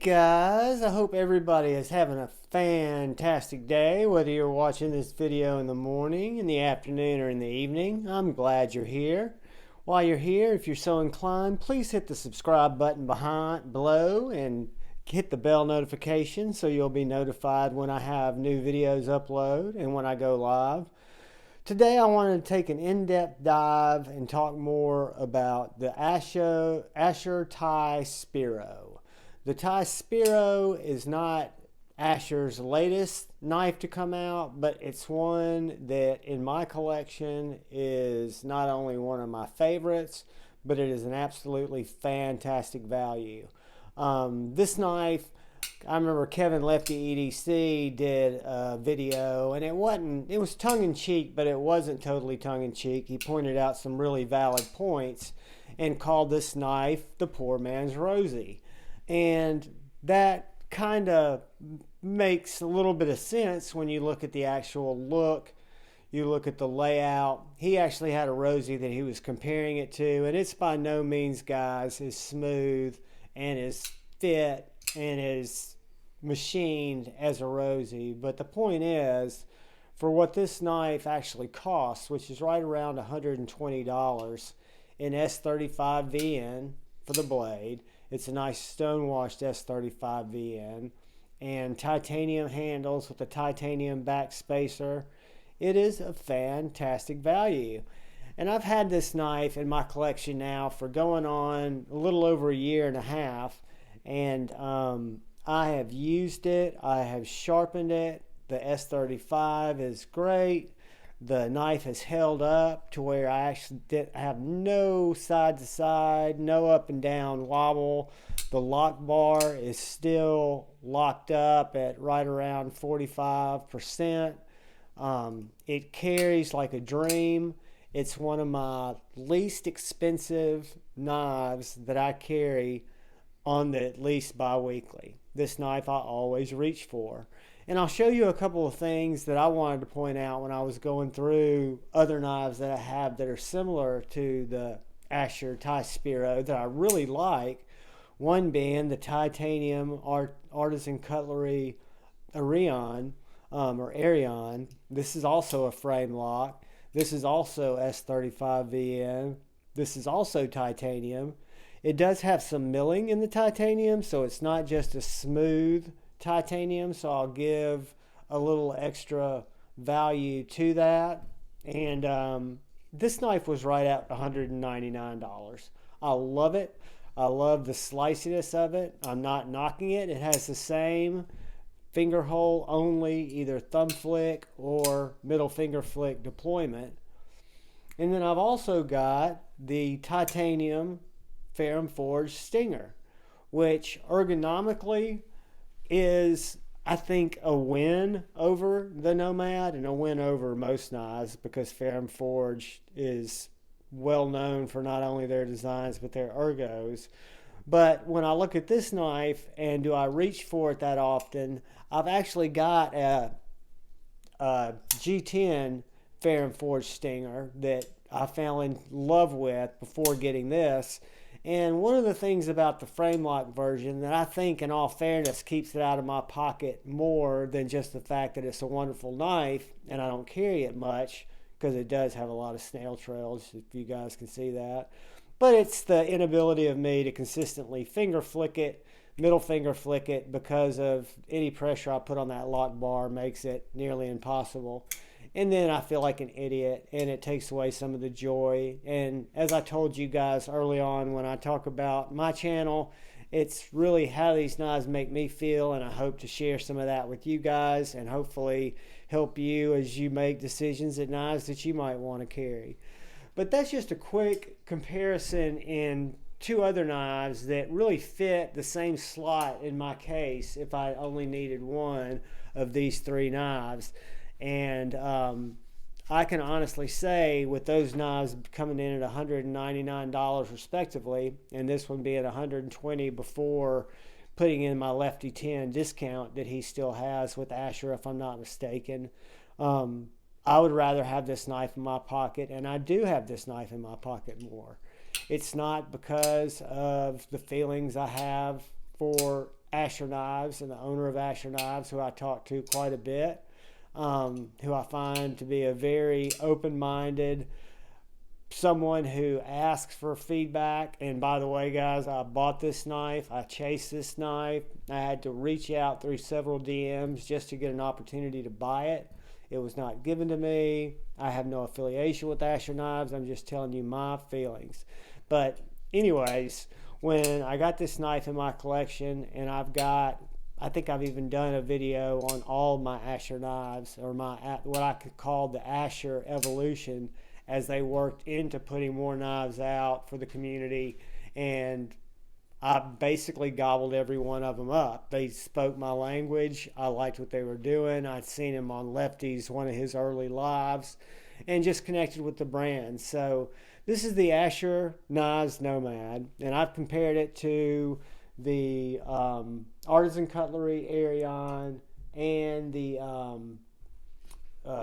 guys, I hope everybody is having a fantastic day, whether you're watching this video in the morning, in the afternoon, or in the evening. I'm glad you're here. While you're here, if you're so inclined, please hit the subscribe button below and hit the bell notification so you'll be notified when I have new videos upload and when I go live. Today I wanted to take an in-depth dive and talk more about the Asher Thai Spiro. The Thai Spiro is not Asher's latest knife to come out, but it's one that in my collection is not only one of my favorites, but it is an absolutely fantastic value. This knife, I remember Kevin Lefty EDC did a video, and it was tongue-in-cheek, but it wasn't totally tongue-in-cheek. He pointed out some really valid points and called this knife the poor man's Rosie. And that kind of makes a little bit of sense when you look at the actual look, you look at the layout. He actually had a Rosie that he was comparing it to, and it's by no means, guys, as smooth and as fit and as machined as a Rosie. But the point is, for what this knife actually costs, which is right around $120 in S35VN for the blade, it's a nice stone-washed S35VN and titanium handles with a titanium back spacer. It is a fantastic value. And I've had this knife in my collection now for going on a little over a year and a half. And I have used it. I have sharpened it. The S35 is great. The knife has held up to where I actually have no side to side, no up and down wobble. The lock bar is still locked up at right around 45%. It carries like a dream. It's one of my least expensive knives that I carry on the at least bi-weekly. This knife I always reach for. And I'll show you a couple of things that I wanted to point out when I was going through other knives that I have that are similar to the Asher Thai Spiro that I really like. One being the titanium artisan cutlery Arion, or Arion. This is also a frame lock. This is also S35VN. This is also titanium. It does have some milling in the titanium, so it's not just a smooth titanium, so I'll give a little extra value to that. And this knife was right at $199. I love it. I love the sliciness of it. I'm not knocking it. It has the same finger hole only, either thumb flick or middle finger flick deployment. And then I've also got the titanium ferrum forged stinger, which ergonomically is, I think, a win over the Nomad and a win over most knives, because ferrum forged is well known for not only their designs but their ergos. But when I look at this knife, and do I reach for it that often, I've actually got a G10 ferrum forged stinger that I fell in love with before getting this. And one of the things about the frame lock version that I think, in all fairness, keeps it out of my pocket more than just the fact that it's a wonderful knife and I don't carry it much, because it does have a lot of snail trails, if you guys can see that. But it's the inability of me to consistently finger flick it, middle finger flick it, because of any pressure I put on that lock bar makes it nearly impossible. And then I feel like an idiot, and it takes away some of the joy. And as I told you guys early on when I talk about my channel, it's really how these knives make me feel, and I hope to share some of that with you guys and hopefully help you as you make decisions at knives that you might want to carry. But that's just a quick comparison in two other knives that really fit the same slot in my case if I only needed one of these three knives. And I can honestly say, with those knives coming in at $199 respectively, and this one being $120 before putting in my Lefty 10 discount that he still has with Asher, if I'm not mistaken, I would rather have this knife in my pocket, and I do have this knife in my pocket more. It's not because of the feelings I have for Asher Knives and the owner of Asher Knives, who I talk to quite a bit, who I find to be a very open-minded, someone who asks for feedback. And by the way, guys, I bought this knife. I chased this knife. I had to reach out through several DMs just to get an opportunity to buy it. It was not given to me. I have no affiliation with Asher Knives. I'm just telling you my feelings. But anyways, when I got this knife in my collection, and I think I've even done a video on all my Asher knives, or what I could call the Asher evolution, as they worked into putting more knives out for the community. And I basically gobbled every one of them up. They spoke my language. I liked what they were doing. I'd seen him on Lefty's, one of his early lives, and just connected with the brand. So this is the Asher Knives Nomad, and I've compared it to the Artisan Cutlery Arion and the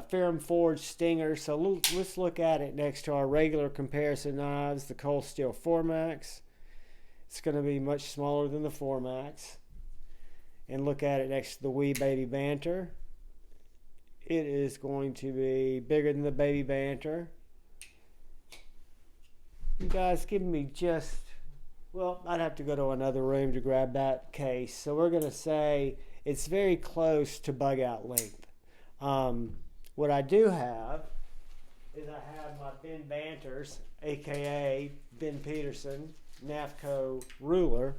Ferrum Forge Stinger. So let's look at it next to our regular comparison knives, the Cold Steel 4MAX. It's going to be much smaller than the 4MAX. And look at it next to the Wee Baby Banter. It is going to be bigger than the Baby Banter. You guys, give me just, well, I'd have to go to another room to grab that case. So we're going to say it's very close to bug out length. What I do have is I have my Ben Banters, aka Ben Peterson NAFCO ruler,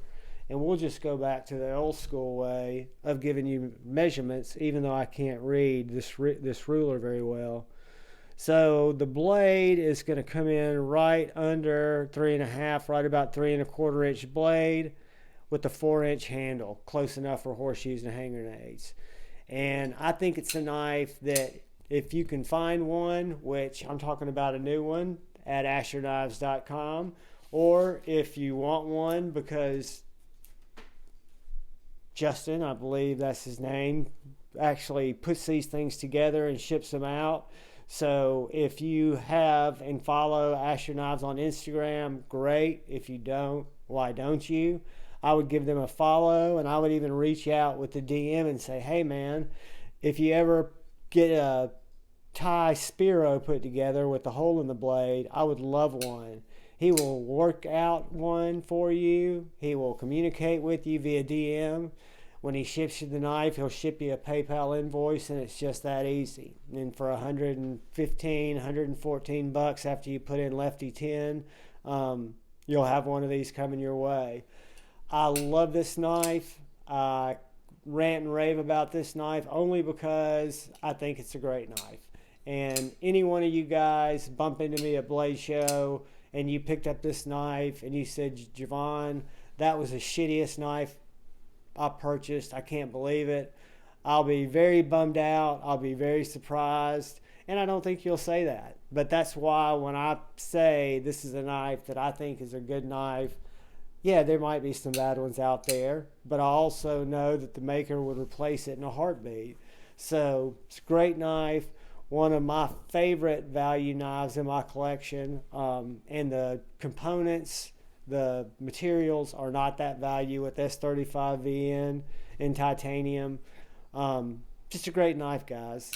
and we'll just go back to the old school way of giving you measurements, even though I can't read this ruler very well. So the blade is going to come in right under 3.5, right about 3.25 inch blade with a 4-inch handle, close enough for horseshoes and hand grenades. And I think it's a knife that, if you can find one, which I'm talking about a new one at asherknives.com, or if you want one because Justin, I believe that's his name, actually puts these things together and ships them out. So if you have and follow Asher Knives on Instagram, great. If you don't, why don't you? I would give them a follow, and I would even reach out with the DM and say, hey man, if you ever get a tie Spiro put together with the hole in the blade, I would love one. He will work out one for you. He will communicate with you via DM. When he ships you the knife, he'll ship you a PayPal invoice, and it's just that easy. And for $115, $114 after you put in Lefty 10, you'll have one of these coming your way. I love this knife. I rant and rave about this knife only because I think it's a great knife. And any one of you guys bump into me at Blade Show and you picked up this knife and you said, Javon, that was the shittiest knife I purchased. I can't believe it. I'll be very bummed out. I'll be very surprised. And I don't think you'll say that. But that's why when I say this is a knife that I think is a good knife, yeah, there might be some bad ones out there, but I also know that the maker would replace it in a heartbeat. So it's a great knife. One of my favorite value knives in my collection. And the components, the materials are not that value with S35VN in titanium. Just a great knife, guys.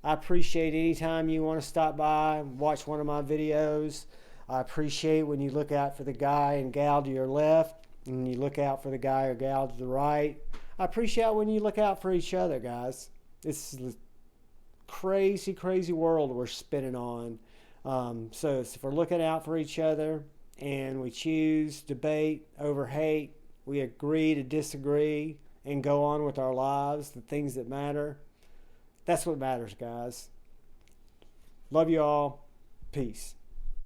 I appreciate any time you want to stop by and watch one of my videos. I appreciate when you look out for the guy and gal to your left and you look out for the guy or gal to the right. I appreciate when you look out for each other, guys. It's the crazy, crazy world we're spinning on. So if we're looking out for each other and we choose debate over hate, we agree to disagree and go on with our lives, the things that matter, that's what matters, guys. Love you all. Peace.